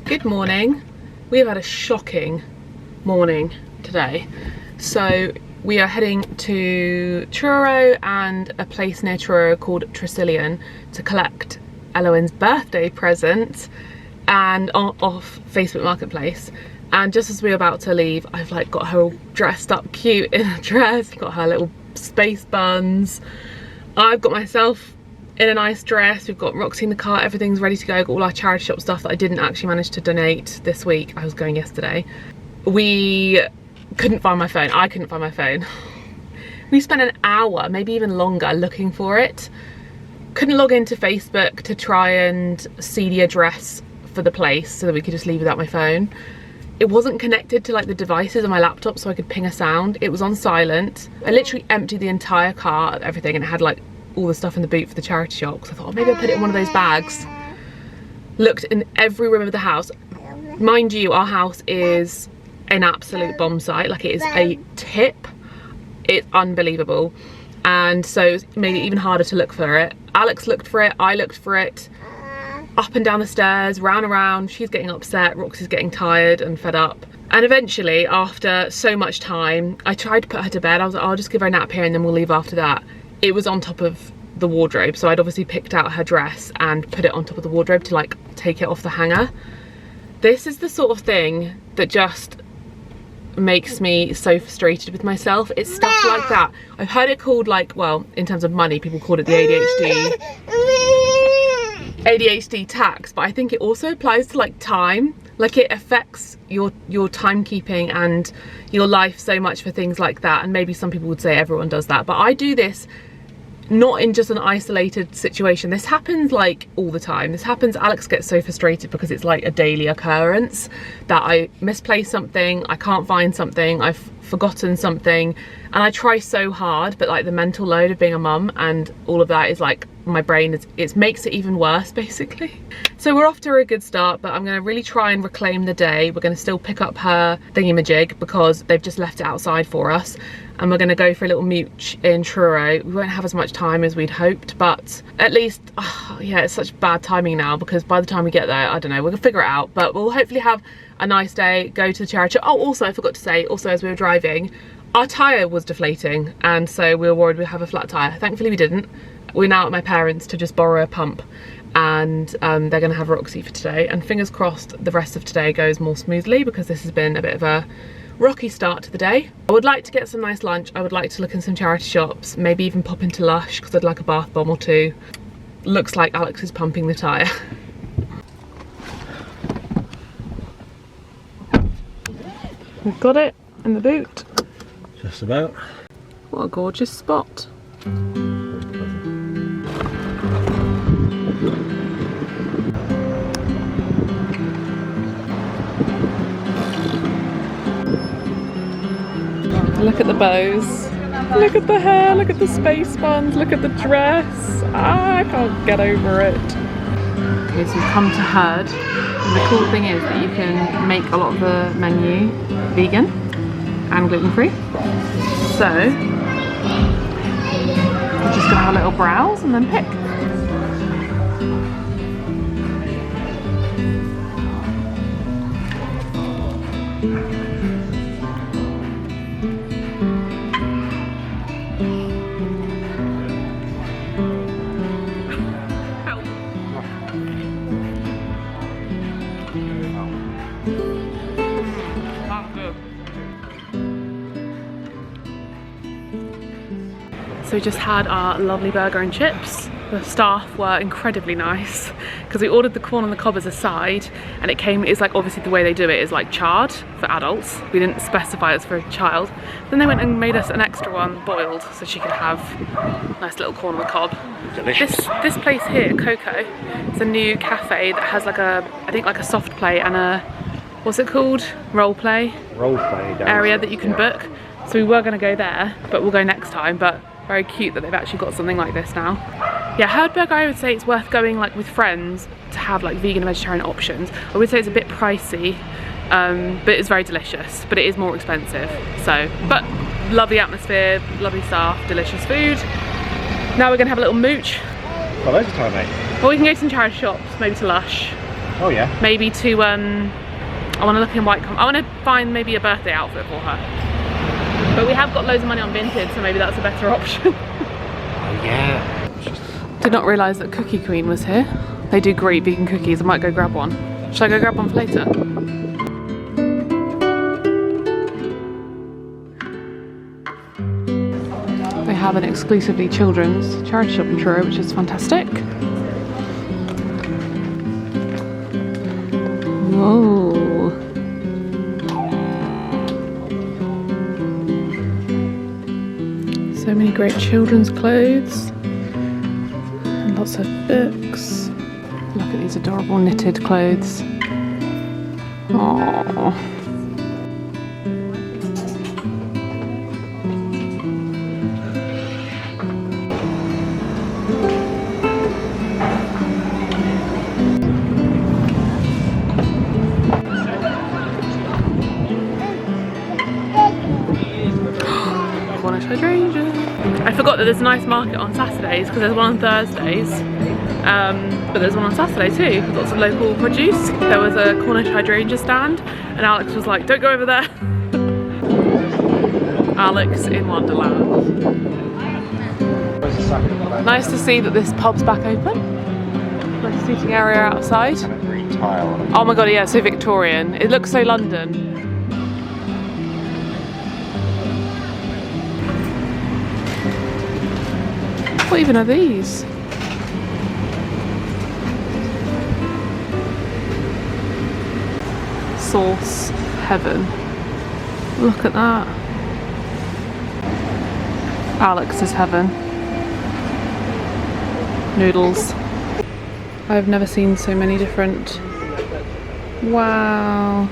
Good morning. We have had a shocking morning today. So we are heading to Truro and a place near Truro called Tresillian to collect Eloin's birthday present and off Facebook Marketplace. And just as we were about to leave, I've like got her all dressed up cute in a dress, got her little space buns. I've got myself in a nice dress, we've got Roxy in the car, everything's ready to go, got all our charity shop stuff that I didn't actually manage to donate this week. I was going yesterday. We couldn't find my phone, I couldn't find my phone. We spent an hour, maybe even longer, looking for it. Couldn't log into Facebook to try and see the address for the place so that we could just leave without my phone. It wasn't connected to like the devices on my laptop so I could ping a sound. It was on silent. I literally emptied the entire car of everything and it had like all the stuff in the boot for the charity shop. So I thought, oh, maybe I'll put it in one of those bags. Looked in every room of the house. Mind you, our house is an absolute bomb site. Like, it is a tip. It's unbelievable. And so it made it even harder to look for it. Alex looked for it, I looked for it. Up and down the stairs, round and round. She's getting upset, Roxy's getting tired and fed up. And eventually, after so much time, I tried to put her to bed. I was like, oh, I'll just give her a nap here and then we'll leave after that. It was on top of the wardrobe, so I'd obviously picked out her dress and put it on top of the wardrobe to like take it off the hanger. This is the sort of thing that just makes me so frustrated with myself. It's stuff like that. I've heard it called, like, well, in terms of money, people called it the ADHD tax, but I think it also applies to like time. Like, it affects your timekeeping and your life so much for things like that. And maybe some people would say everyone does that, but I do this not in just an isolated situation. This happens like all the time. This happens, Alex gets so frustrated because it's like a daily occurrence that I misplace something, I can't find something, I've forgotten something, and I try so hard, but like the mental load of being a mum and all of that is like, my brain, it makes it even worse basically. So we're off to a good start, but I'm gonna really try and reclaim the day. We're gonna still pick up her thingy-majig because they've just left it outside for us. And we're gonna go for a little mooch in Truro. We won't have as much time as we'd hoped, but at least, oh, yeah, it's such bad timing now because by the time we get there, I don't know, we're gonna figure it out, but we'll hopefully have a nice day, go to the charity shop. Oh, also, I forgot to say, also as we were driving, our tyre was deflating, and so we were worried we'd have a flat tyre. Thankfully we didn't. We're now at my parents' to just borrow a pump, and they're gonna have Roxy for today, and fingers crossed the rest of today goes more smoothly because this has been a bit of a rocky start to the day. I would like to get some nice lunch. I would like to look in some charity shops, maybe even pop into Lush because I'd like a bath bomb or two. Looks like Alex is pumping the tyre. We've got it in the boot. Just about. What a gorgeous spot. Look at the bows, look at the hair, look at the space buns, look at the dress. I can't get over it. Okay, so we've come to Herd, and the cool thing is that you can make a lot of the menu vegan and gluten-free. So we're just gonna have a little browse and then pick. So we just had our lovely burger and chips. The staff were incredibly nice because we ordered the corn on the cob as a side, and it's like, obviously the way they do it is like charred for adults. We didn't specify it's for a child. Then they went and made us an extra one boiled so she could have a nice little corn on the cob. Delicious. This place here, Coco, it's a new cafe that has like I think like a soft play and a, what's it called? Role play area that you can book. So we were going to go there, but we'll go next time. But very cute that they've actually got something like this now. Yeah, Herd Burger, I would say it's worth going like with friends to have like vegan and vegetarian options. I would say it's a bit pricey, but it's very delicious, but it is more expensive. So, but lovely atmosphere, lovely staff, delicious food. Now we're gonna have a little mooch. Got loads of time, mate. Or we can go to some charity shops, maybe to Lush. Oh yeah. Maybe to I want to look in white. I want to find maybe a birthday outfit for her. But we have got loads of money on Vinted, so maybe that's a better option. Oh yeah. Did not realise that Cookie Queen was here. They do great vegan cookies. I might go grab one. Should I go grab one for later? They have an exclusively children's charity shop in Truro, which is fantastic. Whoa. So many great children's clothes. And lots of books. Look at these adorable knitted clothes. Aww. I forgot that there's a nice market on Saturdays because there's one on Thursdays, but there's one on Saturday too with lots of local produce. There was a Cornish hydrangea stand and Alex was like, don't go over there. Alex in Wonderland. Nice to see that this pub's back open. Nice seating area outside. Oh my god, yeah, so Victorian. It looks so London. What even are these? Sauce heaven. Look at that. Alex's heaven. Noodles. I've never seen so many different. Wow.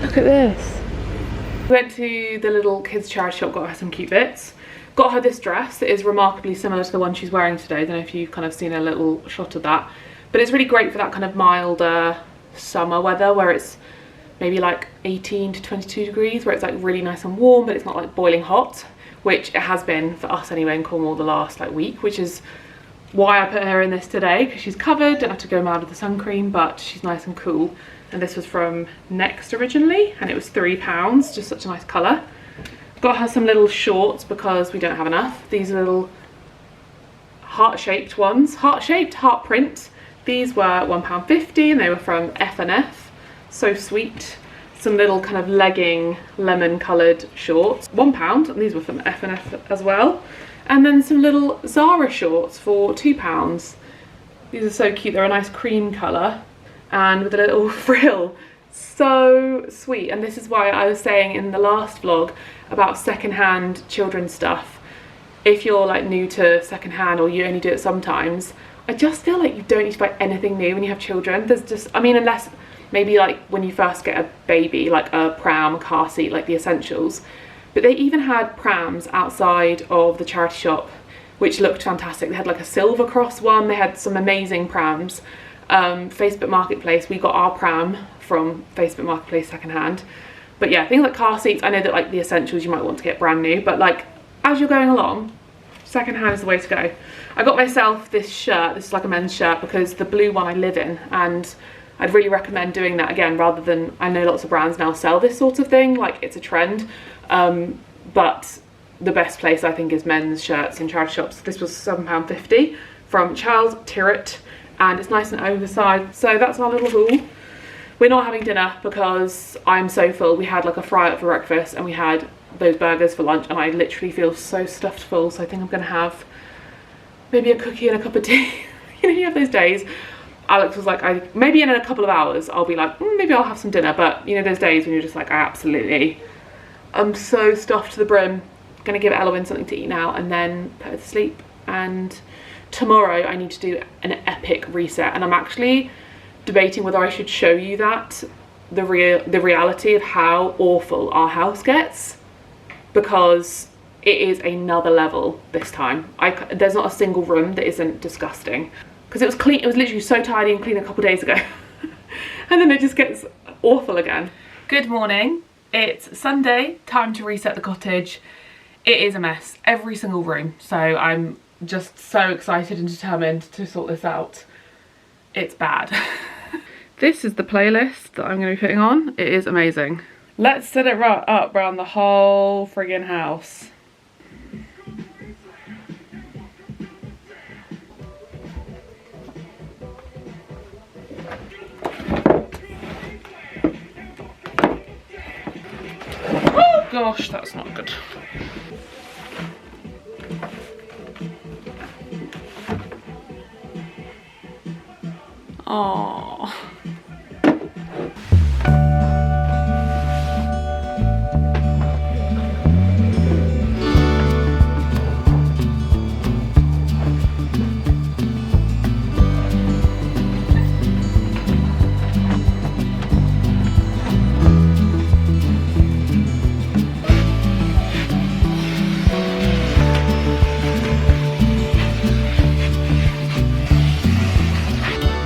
Look at this. We went to the little kids charity shop, got her some cute bits. Got her this dress that is remarkably similar to the one she's wearing today. I don't know if you've kind of seen a little shot of that. But it's really great for that kind of milder summer weather where it's maybe like 18 to 22 degrees, where it's like really nice and warm, but it's not like boiling hot, which it has been for us anyway in Cornwall the last like week, which is why I put her in this today, because she's covered, don't have to go mad with the sun cream, but she's nice and cool. And this was from Next originally, and it was £3, just such a nice colour. Got her some little shorts because we don't have enough. These are little heart-shaped ones, heart-shaped, heart print. These were £1.50 and they were from F&F, so sweet. Some little kind of legging lemon coloured shorts, £1, and these were from F&F as well. And then some little Zara shorts for £2. These are so cute, they're a nice cream colour and with a little frill. So sweet. And this is why I was saying in the last vlog about secondhand children's stuff. If you're like new to secondhand or you only do it sometimes, I just feel like you don't need to buy anything new when you have children. There's just, I mean, unless maybe like when you first get a baby, like a pram, a car seat, like the essentials. But they even had prams outside of the charity shop, which looked fantastic. They had like a Silver Cross one. They had some amazing prams. Facebook Marketplace, we got our pram from Facebook Marketplace secondhand. But yeah, things like car seats, I know that like the essentials you might want to get brand new, but like as you're going along, secondhand is the way to go. I got myself this shirt. This is like a men's shirt because the blue one I live in, and I'd really recommend doing that again rather than, I know lots of brands now sell this sort of thing, like it's a trend, but the best place I think is men's shirts in charity shops. This was £7.50 from Charles Tirrett, and it's nice and oversized. So that's our little haul. We're not having dinner because I'm so full. We had like a fry up for breakfast and we had those burgers for lunch, and I literally feel so stuffed full. So I think I'm gonna have maybe a cookie and a cup of tea. You know, you have those days. Alex was like, maybe in a couple of hours I'll be like, maybe I'll have some dinner. But you know those days when you're just like, I'm so stuffed to the brim. Gonna give Eloise something to eat now and then put her to sleep. And tomorrow I need to do an epic reset, and I'm actually debating whether I should show you that, the reality of how awful our house gets, because it is another level this time. There's not a single room that isn't disgusting, because it was clean. It was literally so tidy and clean a couple of days ago and then it just gets awful again. Good morning, it's Sunday, time to reset the cottage. It is a mess, every single room. So I'm just so excited and determined to sort this out. It's bad. This is the playlist that I'm going to be putting on. It is amazing. Let's set it right up around the whole friggin' house. Oh gosh, that's not good. Oh.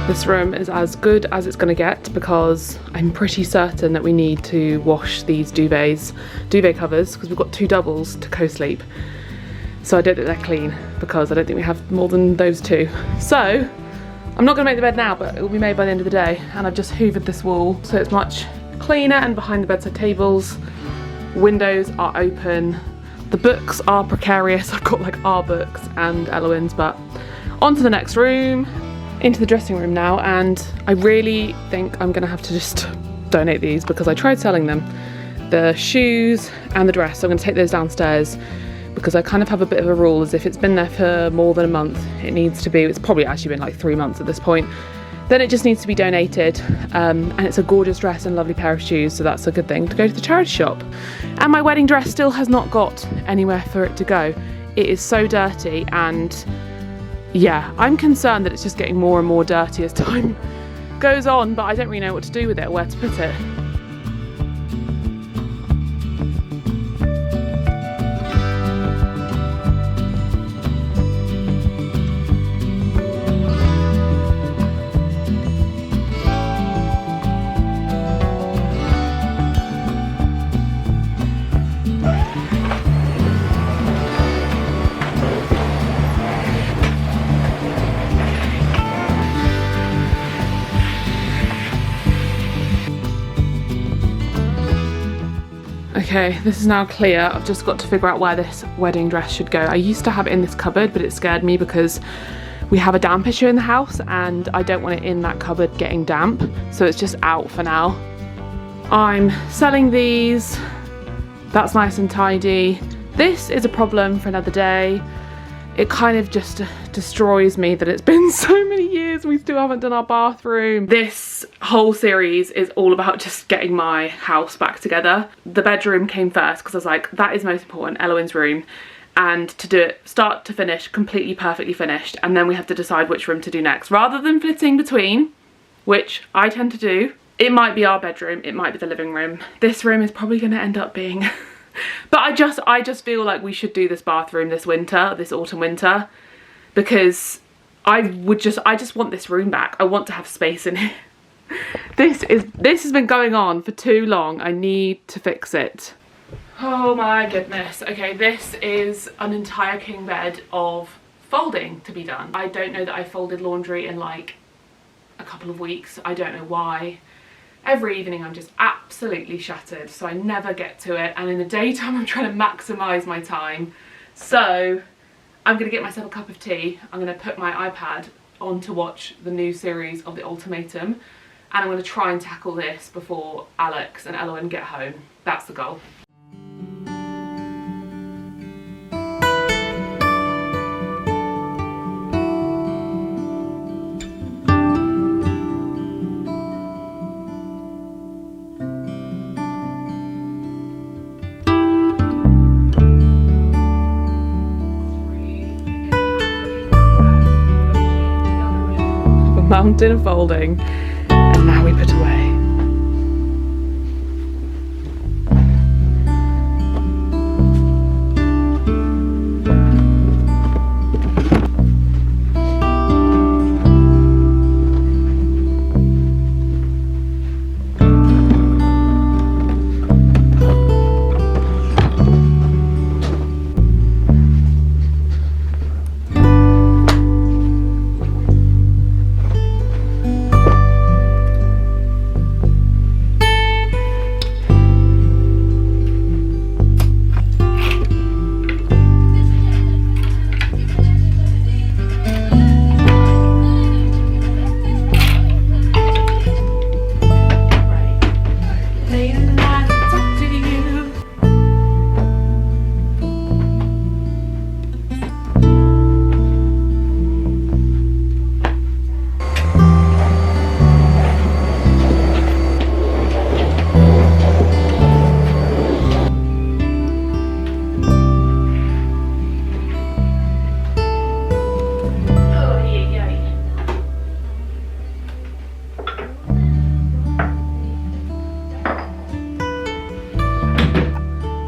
This room is as good as it's going to get because I'm pretty certain that we need to wash these duvet covers because we've got 2 doubles to co-sleep. So I don't think they're clean because I don't think we have more than those 2. So I'm not going to make the bed now, but it will be made by the end of the day. And I've just hoovered this wall so it's much cleaner, and behind the bedside tables, windows are open. The books are precarious. I've got like our books and Eloin's, but on to the next room. Into the dressing room now, and I really think I'm gonna have to just donate these because I tried selling them. The shoes and the dress, so I'm gonna take those downstairs because I kind of have a bit of a rule, as if it's been there for more than a month, it needs to be, it's probably actually been like 3 months at this point, then it just needs to be donated. And it's a gorgeous dress and lovely pair of shoes, so that's a good thing to go to the charity shop. And my wedding dress still has not got anywhere for it to go. It is so dirty, and yeah, I'm concerned that it's just getting more and more dirty as time goes on, but I don't really know what to do with it or where to put it. Okay, this is now clear. I've just got to figure out where this wedding dress should go. I used to have it in this cupboard, but it scared me because we have a damp issue in the house and I don't want it in that cupboard getting damp. So it's just out for now. I'm selling these. That's nice and tidy. This is a problem for another day. It kind of just destroys me that it's been so many years and we still haven't done our bathroom. This whole series is all about just getting my house back together. The bedroom came first because I was like, that is most important, Eloin's room. And to do it start to finish, completely perfectly finished. And then we have to decide which room to do next. Rather than flitting between, which I tend to do, it might be our bedroom, it might be the living room. This room is probably gonna end up being but I just feel like we should do this bathroom this winter, this autumn winter, because I just want this room back. I want to have space in here. This has been going on for too long. I need to fix it. Oh my goodness. Okay, this is an entire king bed of folding to be done. I don't know that I folded laundry in like a couple of weeks. I don't know why. Every evening I'm just absolutely shattered, so I never get to it, and in the daytime I'm trying to maximise my time. So I'm going to get myself a cup of tea, I'm going to put my iPad on to watch the new series of The Ultimatum, and I'm going to try and tackle this before Alex and Eloin get home. That's the goal. Mountain of folding, and now we put away.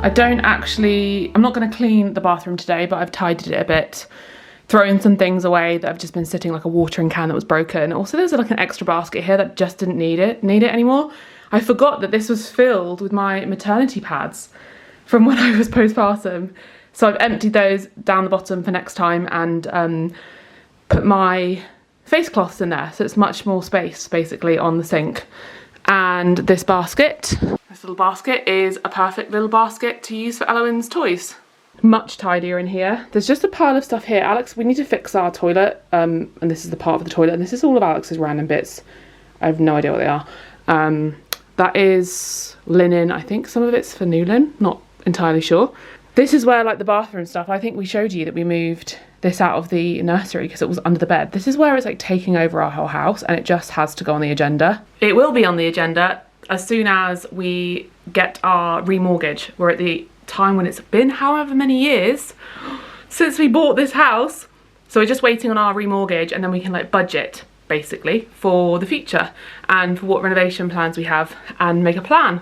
I'm not going to clean the bathroom today, but I've tidied it a bit, thrown some things away that have just been sitting, like a watering can that was broken. Also, there's like an extra basket here that just didn't need it anymore. I forgot that this was filled with my maternity pads from when I was postpartum. So I've emptied those down the bottom for next time and put my face cloths in there. So it's much more space basically on the sink. And this little basket is a perfect little basket to use for Elowen's toys. Much tidier in here. There's just a pile of stuff here. Alex, we need to fix our toilet. And this is the part of the toilet. And this is all of Alex's random bits. I have no idea what they are. That is linen. I think some of it's for Newlyn. Not entirely sure. This is where, like, the bathroom stuff. I think we showed you that we moved this out of the nursery because it was under the bed. This is where it's like taking over our whole house, and it just has to go on the agenda. It will be on the agenda as soon as we get our remortgage. We're at the time when it's been however many years since we bought this house. So we're just waiting on our remortgage, and then we can like budget basically for the future and for what renovation plans we have and make a plan.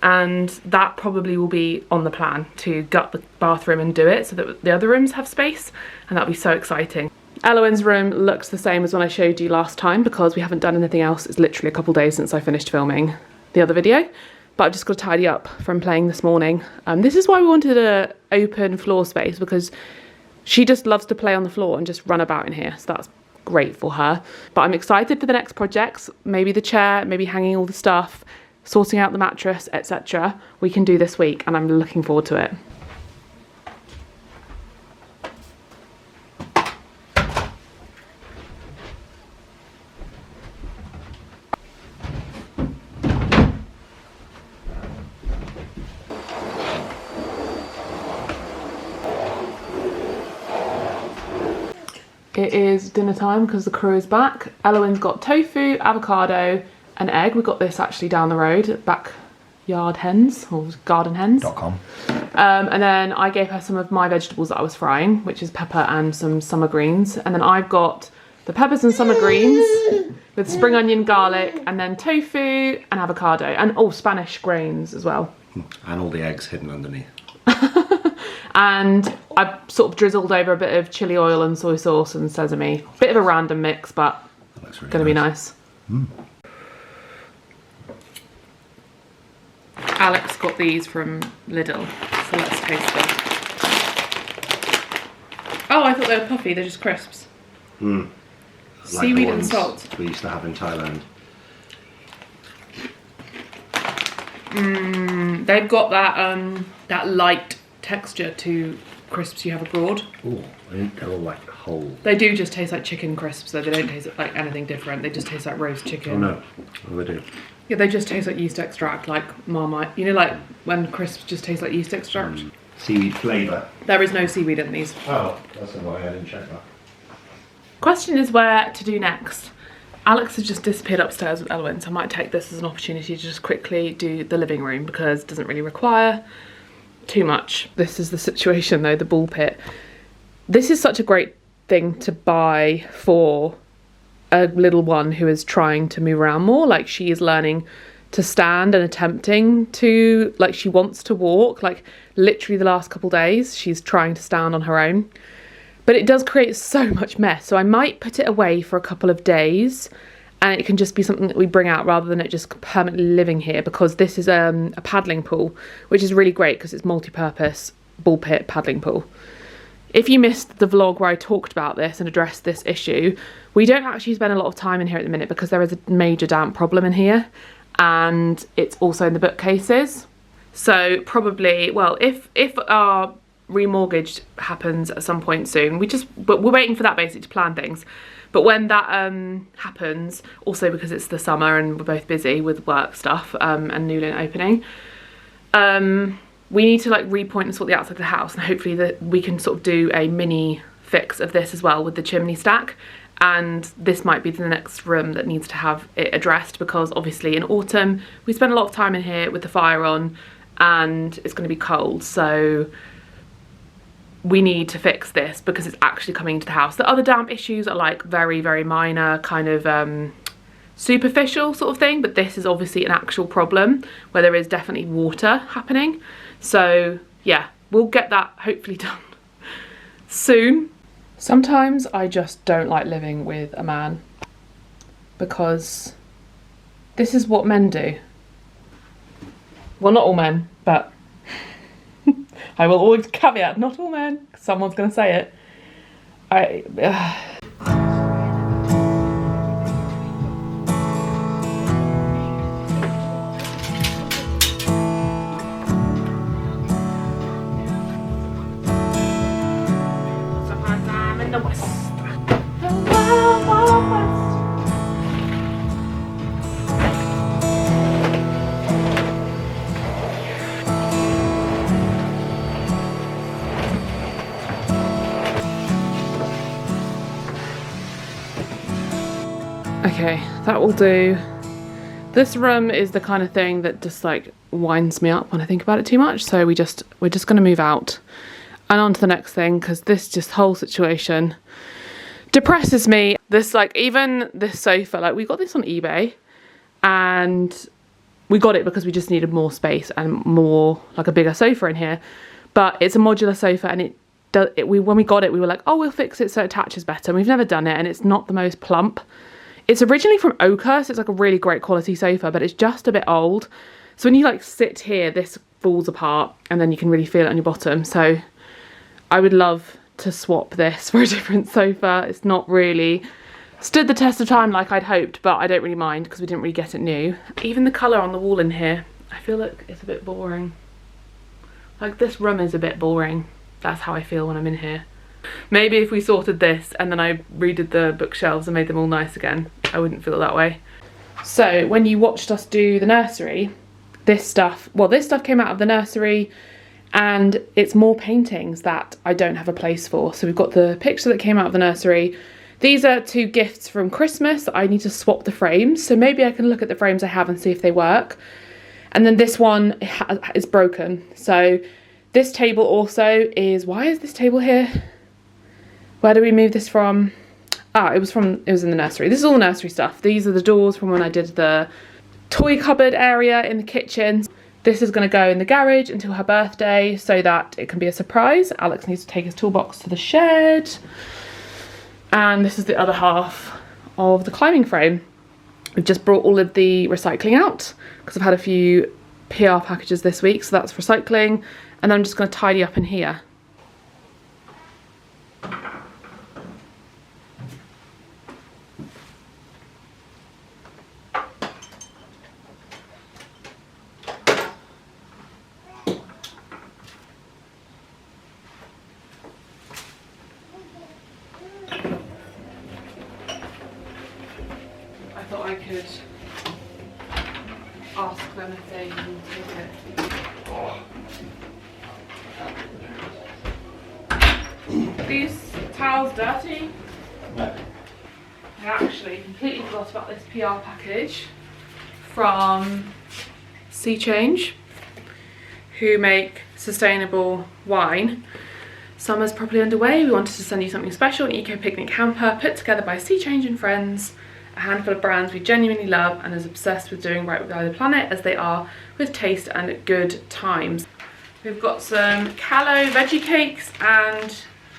And that probably will be on the plan, to gut the bathroom and do it so that the other rooms have space, and that'll be so exciting. Elowen's room looks the same as when I showed you last time because we haven't done anything else. It's literally a couple of days since I finished filming the other video, but I've just got to tidy up from playing this morning. This is why we wanted an open floor space, because she just loves to play on the floor and just run about in here, so that's great for her. But I'm excited for the next projects, maybe the chair, maybe hanging all the stuff, sorting out the mattress, etc. we can do this week, and I'm looking forward to it. It is dinner time because the crew is back. Elowen's got tofu, avocado, an egg. We got this actually down the road at Backyard Hens, or garden hens. .com. And then I gave her some of my vegetables that I was frying, which is pepper and some summer greens. And then I've got the peppers and summer greens with spring onion, garlic, and then tofu and avocado, and Spanish grains as well. And all the eggs hidden underneath. And I sort of drizzled over a bit of chili oil and soy sauce and sesame. Bit of a random mix, but Really gonna be nice. Alex got these from Lidl, so let's taste them. Oh, I thought they were puffy, they're just crisps. Like seaweed and salt. We used to have in Thailand. They've got that light texture to crisps you have abroad. Oh, they're all like whole. They do just taste like chicken crisps, though. They don't taste like anything different. They just taste like roast chicken. Oh no, oh, they do. Yeah, they just taste like yeast extract, like Marmite. You know, like when crisps just taste like yeast extract? Seaweed flavour. There is no seaweed in these. Oh, that's why I didn't check that. Question is where to do next. Alex has just disappeared upstairs with Elowen, so I might take this as an opportunity to just quickly do the living room because it doesn't really require too much. This is the situation though, the ball pit. This is such a great thing to buy for a little one who is trying to move around more. Like, she is learning to stand and attempting to, like, she wants to walk. Like, literally the last couple days she's trying to stand on her own, but it does create so much mess. So I might put it away for a couple of days and it can just be something that we bring out rather than it just permanently living here, because this is a paddling pool, which is really great because it's multi-purpose ball pit paddling pool. If you missed the vlog where I talked about this and addressed this issue, we don't actually spend a lot of time in here at the minute because there is a major damp problem in here, and it's also in the bookcases. So probably, well, if our remortgage happens at some point soon, but we're waiting for that basically to plan things. But when that happens, also because it's the summer and we're both busy with work stuff and Newlyn opening, we need to like repoint and sort the outside of the house, and hopefully that we can sort of do a mini fix of this as well with the chimney stack. And this might be the next room that needs to have it addressed, because obviously in autumn we spend a lot of time in here with the fire on and it's going to be cold, so we need to fix this because it's actually coming into the house. The other damp issues are like very, very minor, kind of superficial sort of thing, but this is obviously an actual problem where there is definitely water happening. So yeah, we'll get that hopefully done soon. Sometimes I just don't like living with a man because this is what men do. Well, not all men, but I will always caveat, not all men, 'cause someone's going to say it. I'm in the west. The wild, wild west. Okay, that will do. This room is the kind of thing that just like winds me up when I think about it too much. So we're just going to move out and on to the next thing, because this just whole situation depresses me. This, like, even this sofa, like, we got this on eBay and we got it because we just needed more space and more, like, a bigger sofa in here. But it's a modular sofa, and when we got it, we were like, oh, we'll fix it so it attaches better. And we've never done it, and it's not the most plump. It's originally from Ochre, so it's like a really great quality sofa, but it's just a bit old. So when you like sit here, this falls apart and then you can really feel it on your bottom. So I would love to swap this for a different sofa. It's not really stood the test of time like I'd hoped, but I don't really mind because we didn't really get it new. Even the colour on the wall in here, I feel like it's a bit boring. Like, this room is a bit boring. That's how I feel when I'm in here. Maybe if we sorted this and then I redid the bookshelves and made them all nice again, I wouldn't feel that way. So when you watched us do the nursery, this stuff came out of the nursery, and it's more paintings that I don't have a place for. So we've got the picture that came out of the nursery. These are 2 gifts from Christmas. I need to swap the frames, so maybe I can look at the frames I have and see if they work. And then this one is broken. So this table also is, why is this table here? Where do we move this from? Ah, it was in the nursery. This is all the nursery stuff. These are the doors from when I did the toy cupboard area in the kitchen. This is going to go in the garage until her birthday so that it can be a surprise. Alex needs to take his toolbox to the shed. And this is the other half of the climbing frame. We've just brought all of the recycling out because I've had a few PR packages this week, so that's recycling. And then I'm just going to tidy up in here. I thought I could ask them if they will take it. These towels dirty? No. I actually completely forgot about this PR package from Sea Change, who make sustainable wine. Summer's properly underway. We wanted to send you something special, an eco picnic hamper put together by Sea Change and friends. A handful of brands we genuinely love and as obsessed with doing right by the planet as they are with taste and good times. We've got some callow veggie cakes and,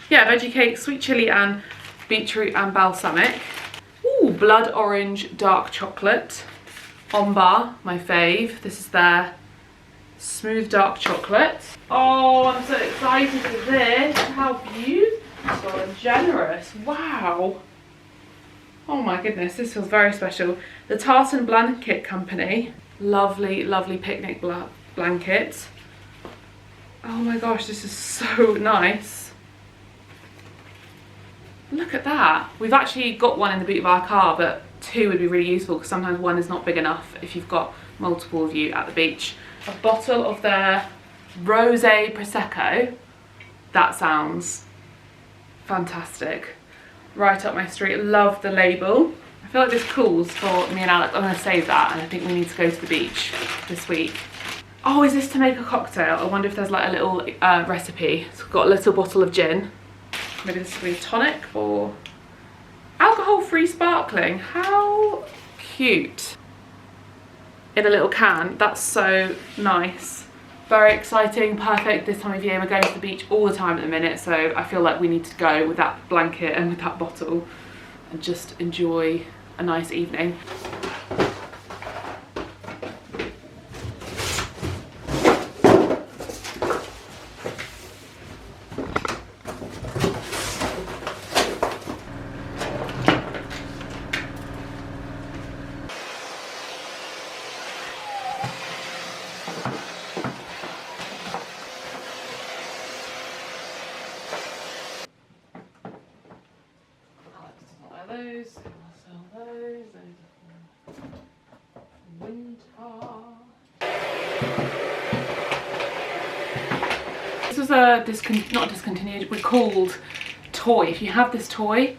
yeah, veggie cakes, sweet chilli and beetroot and balsamic. Ooh, blood orange dark chocolate. Ombar, my fave. This is their smooth dark chocolate. Oh, I'm so excited for this. How beautiful and generous. Wow. Oh my goodness, this feels very special. The Tartan Blanket Company. Lovely, lovely picnic blanket. Oh my gosh, this is so nice. Look at that. We've actually got one in the boot of our car, but 2 would be really useful because sometimes 1 is not big enough if you've got multiple of you at the beach. A bottle of their Rosé Prosecco. That sounds fantastic. Right up my street. Love the label. I feel like this calls for me and Alex. I'm going to save that, and I think we need to go to the beach this week. Oh, is this to make a cocktail? I wonder if there's like a little recipe. It's got a little bottle of gin. Maybe this will be tonic or alcohol-free sparkling. How cute. In a little can. That's so nice. Very exciting, perfect this time of year. We're going to the beach all the time at the minute, so I feel like we need to go with that blanket and with that bottle and just enjoy a nice evening. Those, I'll sell those winter. This was a not discontinued, recalled toy. If you have this toy,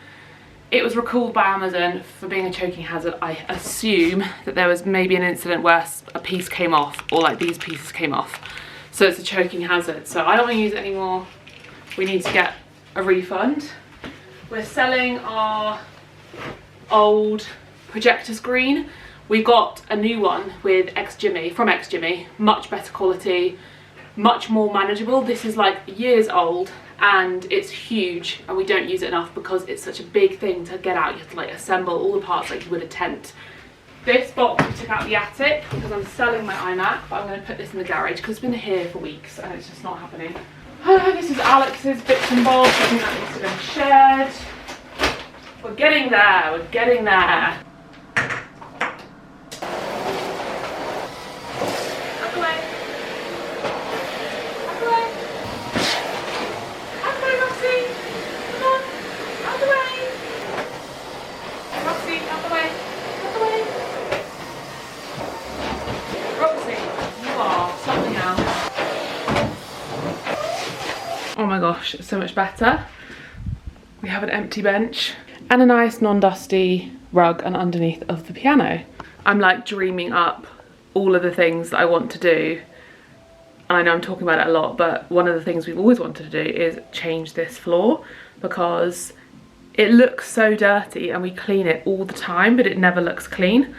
it was recalled by Amazon for being a choking hazard. I assume that there was maybe an incident where a piece came off, or like these pieces came off. So it's a choking hazard. So I don't want to use it anymore. We need to get a refund. We're selling our old projector screen. We got a new one with from X Jimmy, much better quality, much more manageable. This is like years old and it's huge, and we don't use it enough because it's such a big thing to get out. You have to like assemble all the parts like you would a tent. This box we took out the attic because I'm selling my iMac, but I'm going to put this in the garage because it's been here for weeks and it's just not happening. This is Alex's bits and bobs. I think that needs to be shared. We're getting there, we're getting there. Out the way. Out the way. Out the way, Roxy. Come on. Out the way. Roxy, out the way. Out the way. Roxy, you are something else. Oh my gosh, it's so much better. We have an empty bench and a nice non-dusty rug and underneath of the piano. I'm like dreaming up all of the things that I want to do. And I know I'm talking about it a lot, but one of the things we've always wanted to do is change this floor because it looks so dirty and we clean it all the time, but it never looks clean.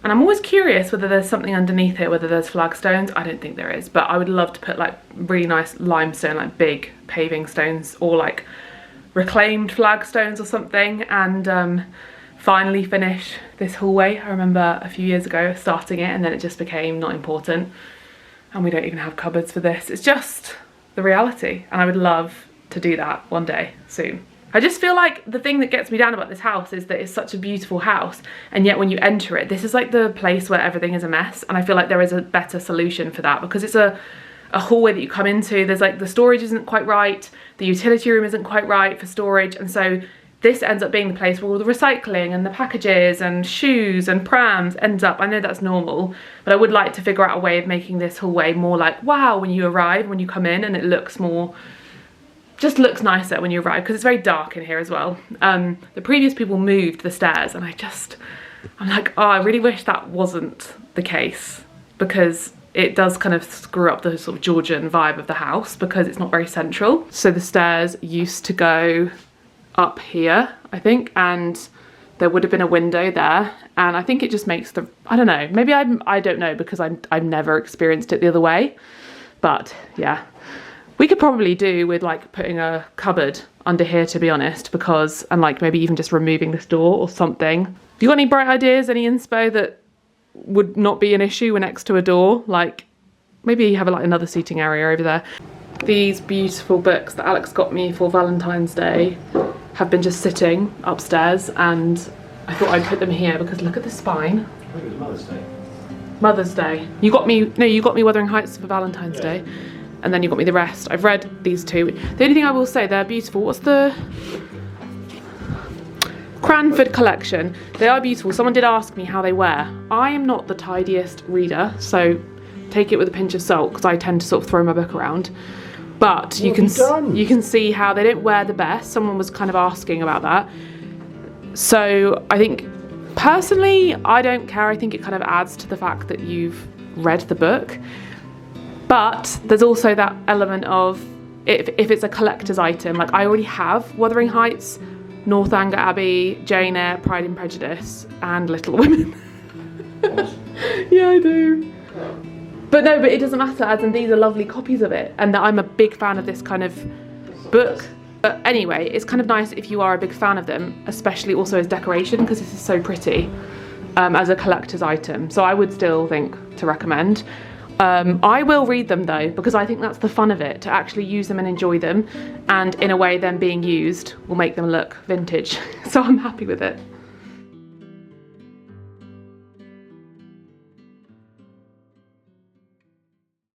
And I'm always curious whether there's something underneath here, whether there's flagstones. I don't think there is, but I would love to put like really nice limestone, like big paving stones, or like reclaimed flagstones or something, and finally finish this hallway. I remember a few years ago starting it and then it just became not important, and we don't even have cupboards for this. It's just the reality, and I would love to do that one day soon. I just feel like the thing that gets me down about this house is that it's such a beautiful house, and yet when you enter it, this is like the place where everything is a mess, and I feel like there is a better solution for that because it's a hallway that you come into. There's like the storage isn't quite right, the utility room isn't quite right for storage, and so this ends up being the place where all the recycling and the packages and shoes and prams ends up. I know that's normal, but I would like to figure out a way of making this hallway more like wow when you arrive, when you come in, and it looks more, just looks nicer when you arrive, because it's very dark in here as well. The previous people moved the stairs, and I'm like, oh, I really wish that wasn't the case, because it does kind of screw up the sort of Georgian vibe of the house because it's not very central. So the stairs used to go up here, I think, and there would have been a window there, and I think it just makes the, I don't know, maybe I don't know because I've never experienced it the other way, but yeah. We could probably do with like putting a cupboard under here, to be honest, because, and like maybe even just removing this door or something. Have you got any bright ideas, any inspo that would not be an issue when next to a door? Like maybe have like another seating area over there. These beautiful books that Alex got me for Valentine's Day have been just sitting upstairs, and I thought I'd put them here because look at the spine. I think it was Mother's Day. Mother's Day. You got me Wuthering Heights for Valentine's Day, and then you got me the rest. I've read these two. The only thing I will say, they're beautiful. What's the Cranford collection? They are beautiful. Someone did ask me how they wear. I am not the tidiest reader, so take it with a pinch of salt because I tend to sort of throw my book around. But you can see how they don't wear the best. Someone was kind of asking about that. So I think personally, I don't care. I think it kind of adds to the fact that you've read the book. But there's also that element of if it's a collector's item, like I already have Wuthering Heights, Northanger Abbey, Jane Eyre, Pride and Prejudice, and Little Women. Yeah, I do. But no, but it doesn't matter, as in these are lovely copies of it, and that I'm a big fan of this kind of book. But anyway, it's kind of nice if you are a big fan of them, especially also as decoration, because this is so pretty as a collector's item. So I would still think to recommend. I will read them though, because I think that's the fun of it, to actually use them and enjoy them, and in a way them being used will make them look vintage. So I'm happy with it.